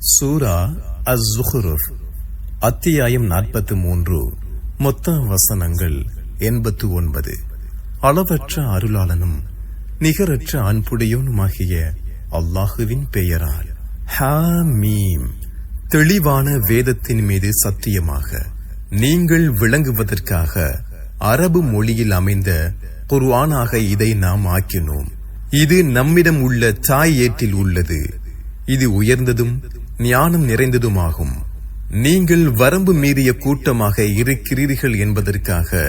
சூரா அஸ்-ஸுஹ்ருஃப் அத்தியாயம் 43. மொத்த வசனங்கள் 89. அளவற்ற அருளாளனும் நிகரற்ற அன்புடையோனுமாகிய அல்லாஹுவின் பெயரால். ஹாமீம். தெளிவான வேதத்தின் மீது சத்தியமாக நீங்கள் விளங்குவதற்காக அரபு மொழியில் அமைந்த குர்ஆனாக இதை நாம் ஆக்கினோம். இது நம்மிடம் உள்ள தாய் ஏட்டில் உள்ளது. இது உயர்ந்ததும் ஞானம் நிறைந்ததுமாகும். நீங்கள் வரம்பு மீறிய கூட்டமாக இருக்கிறீர்கள் என்பதற்காக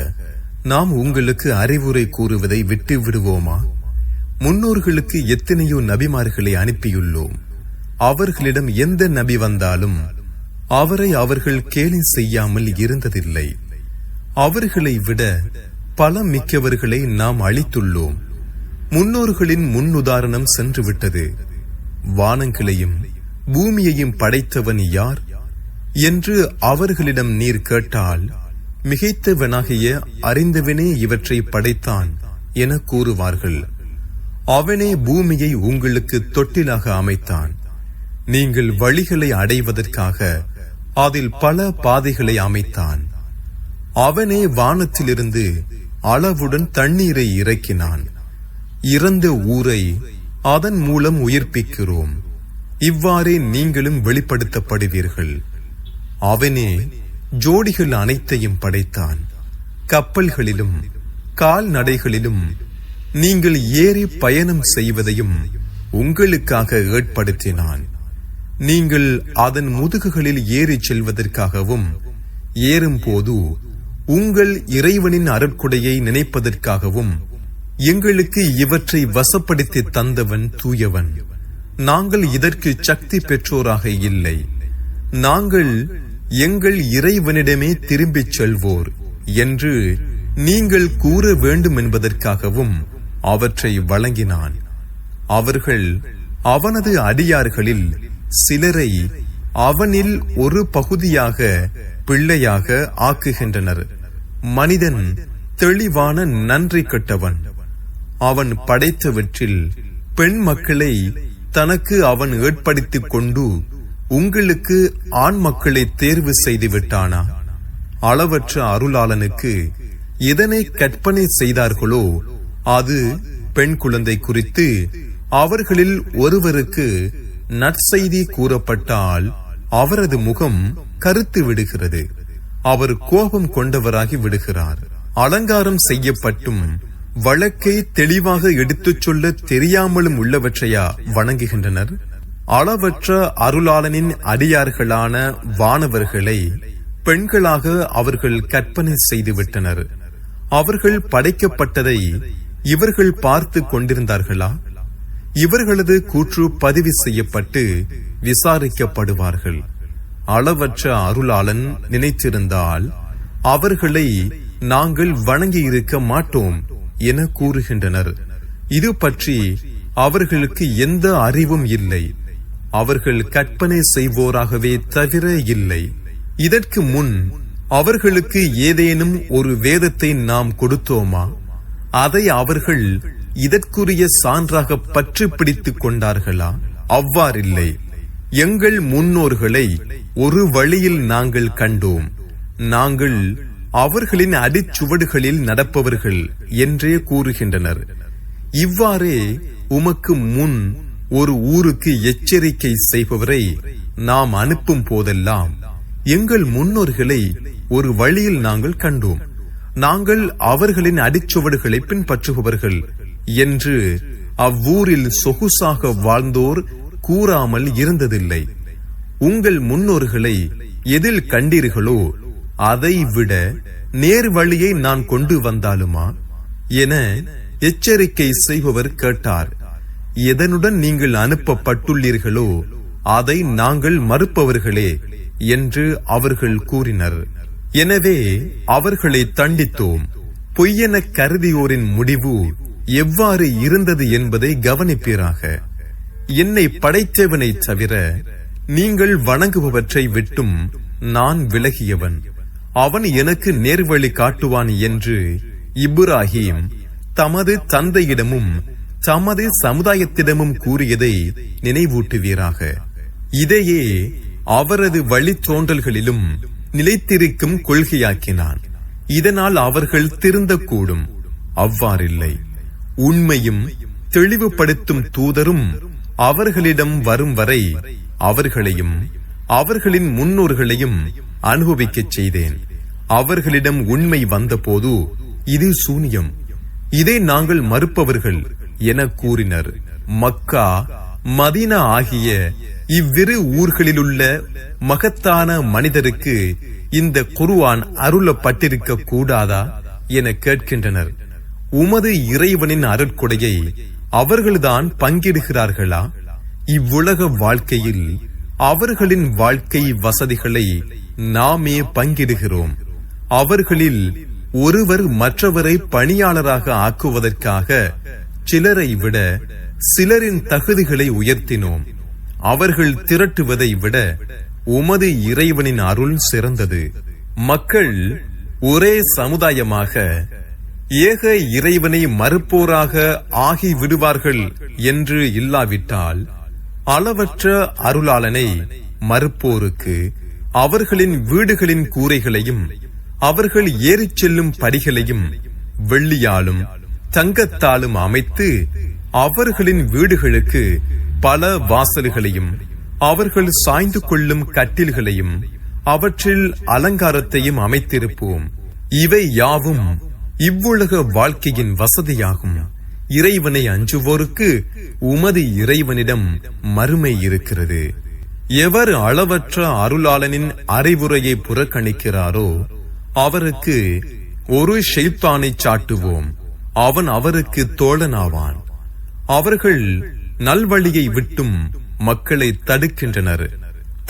நாம் உங்களுக்கு அறிவுரை கூறுவதை விட்டு விடுவோமா? முன்னோர்களுக்கு எத்தனையோ நபிமார்களை அனுப்பியுள்ளோம். அவர்களிடம் எந்த நபி வந்தாலும் அவரை அவர்கள் கேலி செய்யாமல் இருந்ததில்லை. அவர்களை விட பல மிக்கவர்களை நாம் அளித்துள்ளோம். முன்னோர்களின் முன்னுதாரணம் சென்றுவிட்டது. வானங்களையும் பூமியையும் படைத்தவன் யார் என்று அவர்களிடம் நீர் கேட்டால், மிகைத்தவனாகிய அறிந்தவனே இவற்றை படைத்தான் என கூறுவார்கள். அவனே பூமியை உங்களுக்கு தொட்டிலாக அமைத்தான். நீங்கள் வழிகளை அடைவதற்காக அதில் பல பாதைகளை அமைத்தான். அவனே வானத்திலிருந்து அளவுடன் தண்ணீரை இறக்கினான். இறந்த ஊரை அதன் மூலம் உயிர்ப்பிக்கிறோம். இவ்வாறே நீங்களும் வெளிப்படுத்தப்படுவீர்கள். அவனே ஜோடிகள் அனைத்தையும் படைத்தான். கப்பல்களிலும் கால்நடைகளிலும் நீங்கள் ஏறி பயணம் செய்வதையும் உங்களுக்காக ஏற்படுத்தினான். நீங்கள் அதன் முதுகுகளில் ஏறி செல்வதற்காகவும் ஏறும் போது உங்கள் இறைவனின் அருட்கொடையை நினைப்பதற்காகவும் எங்களுக்கு இவற்றை வசப்படுத்தி தந்தவன் தூயவன். நாங்கள் இதற்கு சக்தி பெற்றோராக இல்லை. நாங்கள் எங்கள் இறைவனிடமே திரும்பிச் செல்வோர் என்று நீங்கள் கூற வேண்டும் என்பதற்காகவும் அவற்றை வழங்கினான். அவர்கள் அவனது அடியார்களில் சிலரை அவனில் ஒரு பகுதியாக பிள்ளையாக ஆக்குகின்றனர். மனிதன் தெளிவான நன்றி கெட்டவன். அவன் படைத்தவற்றில் பெண் மக்களை தனக்கு அவன் ஏற்படுத்திக் கொண்டு உங்களுக்கு ஆண் மக்களை தேர்வு செய்து விட்டானா? அளவற்ற அருளாளனுக்கு எதனை கற்பனை செய்தார்களோ அது பெண் குழந்தை குறித்து அவர்களில் ஒருவருக்கு நற்செய்தி கூறப்பட்டால் அவரது முகம் கருத்து விடுகிறது. அவர் கோபம் கொண்டவராகி விடுகிறார். அலங்காரம் செய்யப்பட்டும் வழக்கை தெளிவாக எடுத்துச் சொல்ல தெரியாமலும் உள்ளவற்றையா வணங்குகின்றனர்? அளவற்ற அருளாளனின் அடியார்களான வானவர்களை பெண்களாக அவர்கள் கற்பனை செய்துவிட்டனர். அவர்கள் படைக்கப்பட்டதை இவர்கள் பார்த்து கொண்டிருந்தார்களா? இவர்களது கூற்று பதிவு செய்யப்பட்டு விசாரிக்கப்படுவார்கள். அளவற்ற அருளாளன் நினைத்திருந்தால் அவர்களை நாங்கள் வணங்கி இருக்க மாட்டோம் என கூறுகின்றனர். இது பற்றி அவர்களுக்கு எந்த அறிவும் இல்லை. அவர்கள் கற்பனை செய்வோராகவே தவிர இல்லை. இதற்கு முன் அவர்களுக்கு ஏதேனும் ஒரு வேதத்தை நாம் கொடுத்தோமா? அதை அவர்கள் இதற்குரிய சான்றாக பற்றி பிடித்துக் கொண்டார்களா? அவ்வாறில்லை. எங்கள் முன்னோர்களை ஒரு வழியில் நாங்கள் கண்டோம். நாங்கள் அவர்களின் அடிச்சுவடுகளில் நடப்பவர்கள் என்றே கூறுகின்றனர். இவ்வாறே உமக்கு முன் ஒரு ஊருக்கு எச்சரிக்கை செய்பவரை நாம் அனுப்பும் போதெல்லாம் எங்கள் முன்னோர்களை ஒரு வழியில் நாங்கள் கண்டோம். நாங்கள் அவர்களின் அடிச்சுவடுகளை பின்பற்றுபவர்கள் என்று அவ்வூரில் சொகுசாக வாழ்ந்தோர் கூறாமல் இருந்ததில்லை. உங்கள் முன்னோர்களை எதில் கண்டீர்களோ அதை விட நேர் வழியை நான் கொண்டு வந்தாலுமா என எச்சரிக்கை செய்பவர் கேட்டார். எதனுடன் நீங்கள் அனுப்பப்பட்டுள்ளீர்களோ அதை நாங்கள் மறுப்பவர்களே என்று அவர்கள் கூறினர். எனவே அவர்களை தண்டித்தோம். பொய்யென கருதியோரின் முடிவு எவ்வாறு இருந்தது என்பதை கவனிப்பீராக. என்னை படைத்தவனை தவிர நீங்கள் வணங்குபவற்றை விட்டும் நான் விலகியவன். அவன் எனக்கு நேர்வழி காட்டுவான் என்று இப்ராஹிம் தமது தந்தையிடமும் தமது சமுதாயத்திடமும் கூறியதை நினைவூட்டுவீராக. இதையே அவரது வழித்தோன்றல்களிலும் நிலைத்திருக்கும் கொள்கையாக்கினான். இதனால் அவர்கள் திருந்தக்கூடும். அவ்வாறில்லை. உண்மையும் தெளிவுபடுத்தும் தூதரும் அவர்களிடம் வரும் வரை அவர்களையும் அவர்களின் முன்னோர்களையும் அனுபவிக்கச் செய்தேன். அவர்களிடம் உண்மை வந்தபோது இது சூனியம், இதை நாங்கள் மறுப்பவர்கள் என கூறினர். மக்கா, மதீனா ஆகிய இவ்விரு ஊர்களிலுள்ள மகத்தான மனிதருக்கு இந்த குர்ஆன் அருளப்பட்டிருக்க கூடாதா என கேட்கின்றனர். உமது இறைவனின் அருட்கொடையை அவர்கள்தான் பங்கிடுகிறார்களா? இவ்வுலக வாழ்க்கையில் அவர்களின் வாழ்க்கை வசதிகளை நாமே பங்கிடுகிறோம். அவர்களில் ஒருவர் மற்றவரை பணியாளராக ஆக்குவதற்காக சிலரை விட சிலரின் தகுதிகளை உயர்த்தினோம். அவர்கள் திரட்டுவதை விட உமது இறைவனின் அருள் சிறந்தது. மக்கள் ஒரே சமுதாயமாக ஏக இறைவனை மறுப்போராக ஆகிவிடுவார்கள் என்று இல்லாவிட்டால், அளவற்ற அருளாளனை மறுப்போருக்கு அவர்களின் வீடுகளின் கூரைகளையும் அவர்கள் ஏறிச் செல்லும் படிகளையும் வெள்ளியாலும் தங்கத்தாலும் அமைத்து அவர்களின் வீடுகளுக்கு பல வாசல்களையும் அவர்கள் சாய்ந்து கொள்ளும் கட்டில்களையும் அவற்றில் அலங்காரத்தையும் அமைத்திருப்போம். இவை யாவும் இவ்வுலக வாழ்க்கையின் வசதியாகும். இறைவனை அஞ்சுவோருக்கு உமது இறைவனிடம் மறுமை இருக்கிறது. எவர் அளவற்ற அருளாளனின் அறிவுரையை புறக்கணிக்கிறாரோ அவருக்கு ஒரு ஷைத்தானை சாட்டுவோம். அவன் அவருக்கு தோழனாவான். அவர்கள் நல்வழியை விட்டும் மக்களை தடுக்கின்றனர்.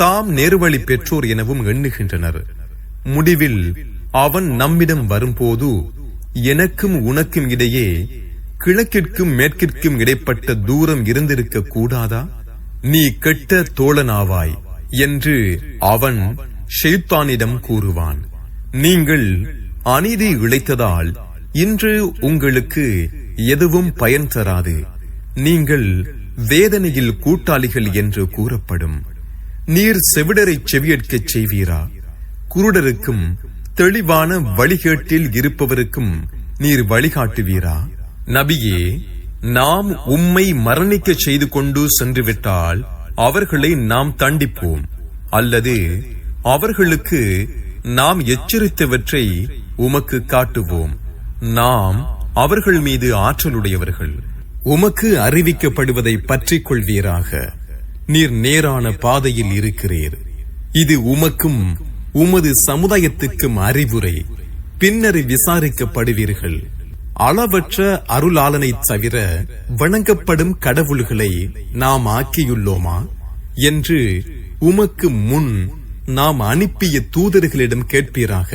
தாம் நேர்வழி பெற்றோர் எனவும் எண்ணுகின்றனர். முடிவில் அவன் நம்மிடம் வரும்போது, எனக்கும் உனக்கும் இடையே கிழக்கிற்கும் மேற்கிற்கும் இடைப்பட்ட தூரம் இருந்திருக்க கூடாதா? நீ கெட்ட தோழனாவாய் என்று அவன் ஷைத்தானிடம் கூறுவான். நீங்கள் அநீதி இழைத்ததால் இன்று உங்களுக்கு எதுவும் பயன் தராது. நீங்கள் வேதனையில் கூட்டாளிகள் என்று கூறப்படும். நீர் செவிடரை செவியேற்கச் செய்வீரா? குருடருக்கும் தெளிவான வழிகேட்டில் இருப்பவருக்கும் நீர் வழிகாட்டுவீரா? நபியே, நாம் உம்மை மரணிக்க செய்து கொண்டு சென்றுவிட்டால் அவர்களை நாம் தண்டிப்போம், அல்லது அவர்களுக்கு நாம் எச்சரித்தவற்றை உமக்கு காட்டுவோம். நாம் அவர்கள் மீது ஆற்றலுடையவர்கள். உமக்கு அறிவிக்கப்படுவதை பற்றிக் கொள்வீராக. நீர் நேரான பாதையில் இருக்கிறீர். இது உமக்கும் உமது சமுதாயத்துக்கும் அறிவுரை. பின்னர் விசாரிக்கப்படுவீர்கள். அளவற்ற அருளாளனை தவிர வணங்கப்படும் கடவுள்களை நாம் ஆக்கியுள்ளோமா என்று உமக்கு முன் நாம் அனுப்பிய தூதர்களிடம் கேட்பீராக.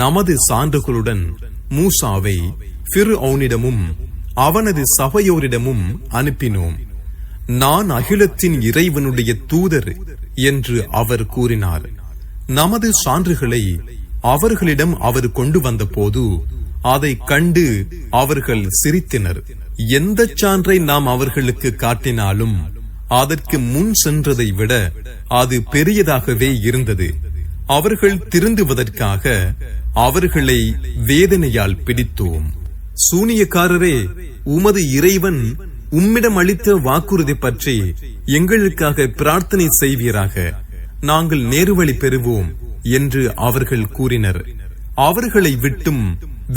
நமது சான்றுகளுடன் மூசாவை ஃபிர்அவுனிடமும் அவனது சபையோரிடமும் அனுப்பினோம். நான் அகிலத்தின் இறைவனுடைய தூதர் என்று அவர் கூறினார். நமது சான்றுகளை அவர்களிடம் அவர் கொண்டு வந்த போது அதை கண்டு அவர்கள் சிரித்தனர். எந்த சான்றை நாம் அவர்களுக்கு காட்டினாலும் அதற்கு முன் சென்றதை விட அது பெரியதாகவே இருந்தது. அவர்கள் திருந்துவதற்காக அவர்களை வேதனையால் பிடித்தோம். சூனியக்காரரே, உமது இறைவன் உம்மிடம் அளித்த வாக்குறுதி பற்றி எங்களுக்காக பிரார்த்தனை செய்வீராக. நாங்கள் நேர்வழி பெறுவோம் என்று அவர்கள் கூறினர். அவர்களை விட்டும்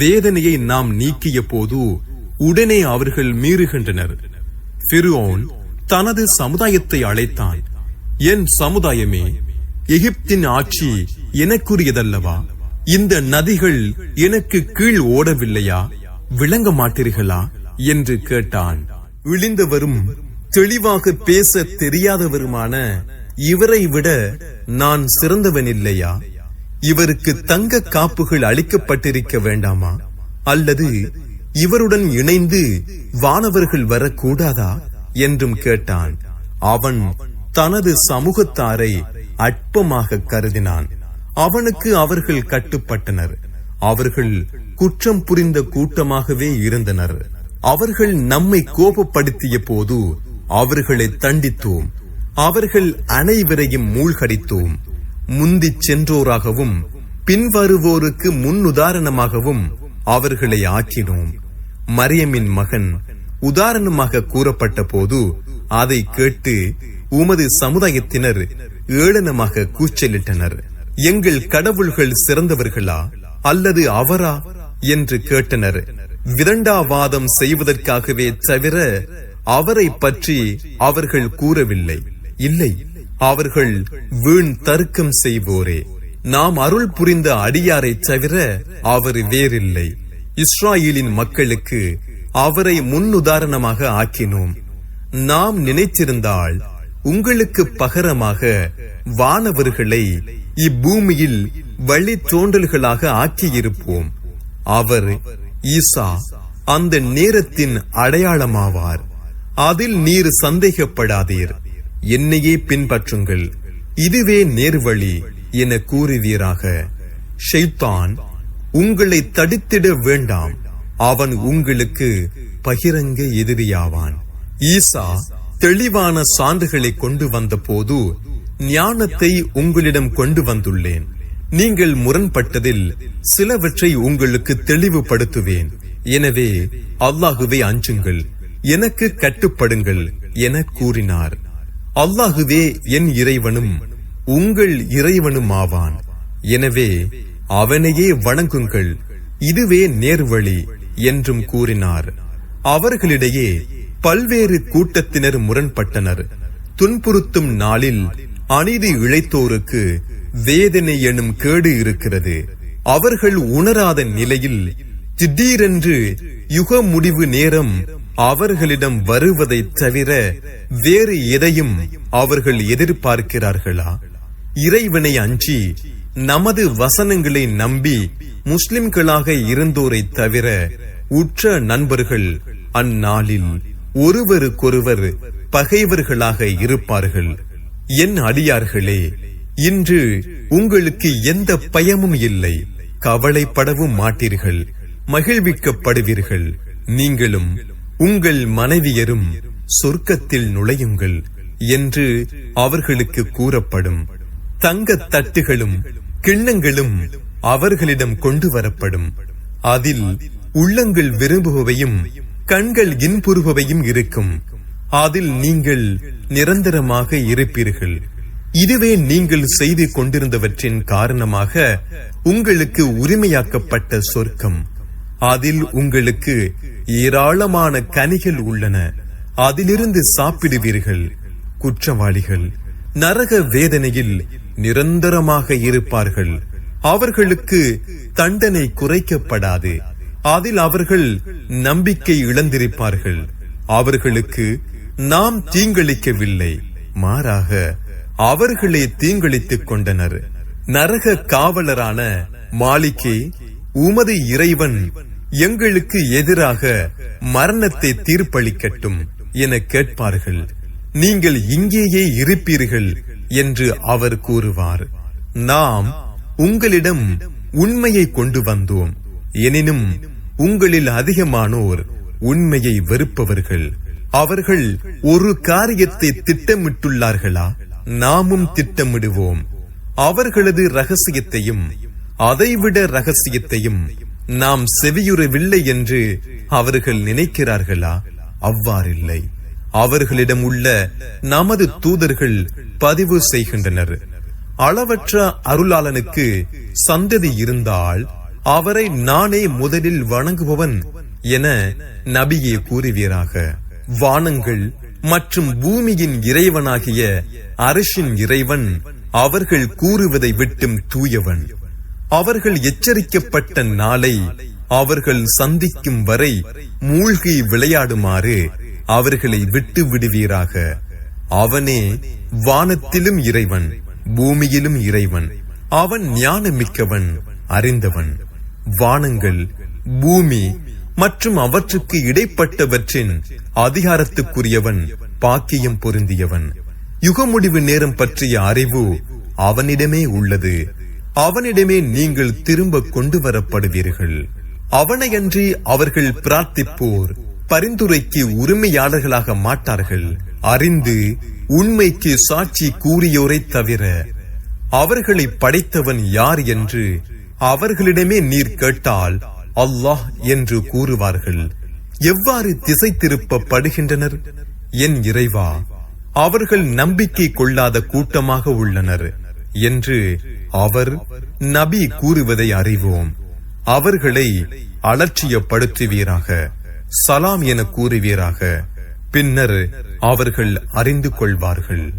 வேதனையை நாம் நீக்கிய போது உடனே அவர்கள் மீறுகின்றனர். ஃபிர்அவுன் தனது சமுதாயத்தை அழைத்தான். என் சமுதாயமே, எகிப்தின் ஆட்சி எனக்குரியதல்லவா? இந்த நதிகள் எனக்கு கீழ் ஓடவில்லையா? விளங்க மாட்டீர்களா என்று கேட்டான். இழிந்தவரும் தெளிவாக பேச தெரியாதவருமான இவரை விட நான் சிறந்தவன் இல்லையா? இவருக்கு தங்க காப்புகள் அளிக்கப்பட்டிருக்க வேண்டாமா? அல்லது இவருடன் இணைந்து வானவர்கள் வரக்கூடாதா என்றும் கேட்டான். அவன் தனது சமூகத்தாரை அற்பமாக கருதினான். அவனுக்கு அவர்கள் கட்டுப்பட்டனர். அவர்கள் குற்றம் புரிந்த கூட்டமாகவே இருந்தனர். அவர்கள் நம்மை கோபப்படுத்திய போது அவர்களை தண்டித்தோம். அவர்கள் அனைவரையும் மூழ்கடித்தோம். முந்திச் சென்றோராகவும் பின்வருவோருக்கு முன்னுதாரணமாகவும் அவர்களை ஆக்கினோம். மரியமின் மகன் உதாரணமாக கூறப்பட்ட போது அதை கேட்டு உமது சமுதாயத்தினர் ஏளனமாக கூச்சலிட்டனர். எங்கள் கடவுள்கள் சிறந்தவர்களா அல்லது அவரா என்று கேட்டனர். விதண்டாவாதம் செய்வதற்காகவே தவிர அவரை பற்றி அவர்கள் கூறவில்லை. இல்லை, அவர்கள் வீண் தர்க்கம் செய்வோரே. நாம் அருள் புரிந்த அடியாரை தவிர அவர் வேறில்லை. இஸ்ராயேலின் மக்களுக்கு அவரை முன்னுதாரணமாக ஆக்கினோம். நாம் நினைத்திருந்தால் உங்களுக்கு பகரமாக வானவர்களை இப்பூமியில் வழி தோன்றல்களாக ஆக்கியிருப்போம். அவர் ஈசா அந்த நேரத்தின் அடையாளமாவார். அதில் நீர் சந்தேகப்படாதீர். என்னையே பின்பற்றுங்கள், இதுவே நேர்வழி என கூறுவீராக. ஷைத்தான் உங்களை தடுத்திட வேண்டாம், அவன் உங்களுக்கு பகிரங்க எதிரியாவான். ஈசா தெளிவான சான்றுகளை கொண்டு வந்த போது ஞானத்தை உங்களிடம் கொண்டு வந்துள்ளேன். நீங்கள் முரண்பட்டதில் சிலவற்றை உங்களுக்கு தெளிவுபடுத்துவேன். எனவே அல்லாஹுவே அஞ்சுங்கள், எனக்கு கட்டுப்படுங்கள் என கூறினார். அல்லாஹுவே என் இறைவனும் உங்கள் இறைவனும் ஆவான். எனவே அவனையே வணங்குங்கள், இதுவே நேர்வழி என்றும் கூறினார். அவர்களிடையே பல்வேறு கூட்டத்தினர் முரண்பட்டனர். துன்புறுத்தும் நாளில் அநீதி இழைத்தோருக்கு வேதனை எனும் கேடு இருக்கிறது. அவர்கள் உணராத நிலையில் திடீரென்று யுக முடிவு நேரம் அவர்களிடம் வருவதை தவிர வேறு எதையும் அவர்கள் எதிர்பார்க்கிறார்களா? இறைவனை அஞ்சி நமது வசனங்களை நம்பி முஸ்லிம்களாக இருந்தோரை தவிர உற்ற நண்பர்கள் அந்நாளில் ஒருவருக்கொருவர் பகைவர்களாக இருப்பார்கள். என் அடியார்களே, இன்று உங்களுக்கு எந்த பயமும் இல்லை, கவலைப்படவும் மாட்டீர்கள், மகிழ்விக்கப்படுவீர்கள். நீங்களும் உங்கள் மனைவியரும் சொர்க்கத்தில் நுழையுங்கள் என்று அவர்களுக்கு கூறப்படும். தங்கத் தட்டுகளும் கிண்ணங்களும் அவர்களிடம் கொண்டு வரப்படும். அதில் உள்ளங்கள் விரும்புபவையும் கண்கள் இன்புறுபவையும் இருக்கும். அதில் நீங்கள் நிரந்தரமாக இருப்பீர்கள். இதுவே நீங்கள் செய்து கொண்டிருந்தவற்றின் காரணமாக உங்களுக்கு உரிமையாக்கப்பட்ட சொர்க்கம். அதில் உங்களுக்கு ஏராளமான கனிகள் உள்ளன, அதிலிருந்து சாப்பிடுவீர்கள். குற்றவாளிகள் நரக வேதனையில் நிரந்தரமாக இருப்பார்கள். அவர்களுக்கு தண்டனை குறைக்கப்படாது. அதில் அவர்கள் நம்பிக்கை இழந்திருப்பார்கள். அவர்களுக்கு நாம் தீங்களிக்கவில்லை, மாறாக அவர்களே தீங்களித்துக் கொண்டனர். நரக காவலரான மாலிகே, உமது இறைவன் எங்களுக்கு எதிராக மரணத்தை தீர்ப்பளிக்கட்டும் என கேட்பார்கள். நீங்கள் இங்கேயே இருப்பீர்கள் என்று அவர் கூறுவார். நாம் உங்களிடம் உண்மையை கொண்டு வந்தோம், எனினும் உங்களில் அதிகமானோர் உண்மையை வெறுப்பவர்கள். அவர்கள் ஒரு காரியத்தை திட்டமிட்டுள்ளார்களா? நாமும் திட்டமிடுவோம். அவர்களது ரகசியத்தையும் அதைவிட ரகசியத்தையும் நாம் செவியுறவில்லை என்று அவர்கள் நினைக்கிறார்களா? அவ்வாறில்லை. அவர்களிடம் உள்ள நமது தூதர்கள் பதிவு செய்கின்றனர். அளவற்ற அருளாளனுக்கு சந்ததி இருந்தால் அவரை நானே முதலில் வணங்குபவன் என நபியே கூறுவீராக. வானங்கள் மற்றும் பூமியின் இறைவனாகிய அரிஷின் இறைவன் அவர்கள் கூறுவதை விட்டும் தூயவன். அவர்கள் எச்சரிக்கப்பட்ட நாளை அவர்கள் சந்திக்கும் வரை மூழ்கி விளையாடுமாறு அவர்களை விட்டு விடுவீராக. அவனே வானத்திலும் இறைவன், பூமியிலும் இறைவன். அவன் ஞானமிக்கவன், அறிந்தவன். வானங்கள், பூமி மற்றும் அவற்றுக்கு இடைப்பட்டவற்றின் அதிகாரத்துக்குரியவன், பாக்கியம் பொருந்தியவன். யுகமுடிவு நேரம் பற்றிய அறிவு அவனிடமே உள்ளது. அவனிடமே நீங்கள் திரும்ப கொண்டு வரப்படுவீர்கள். அவனையன்றி அவர்கள் பிரார்த்திப்போர் பரிந்துரைக்கு உரிமையாளர்களாக மாட்டார்கள். அறிந்து உண்மைக்கு சாட்சி கூறியோரைத் தவிர அவர்களை படைத்தவன் யார் என்று அவர்களிடமே நீர் கேட்டால் அல்லாஹ் என்று கூறுவார்கள். எவ்வாறு திசை திருப்பப்படுகின்றனர்? என் இறைவா, அவர்கள் நம்பிக்கை கொள்ளாத கூட்டமாக உள்ளனர் என்று அவர் நபி கூறுவதை அறிவோம். அவர்களை அலட்சியப்படுத்துவீராக, சலாம் என கூறுவீராக. பின்னர் அவர்கள் அறிந்து கொள்வார்கள்.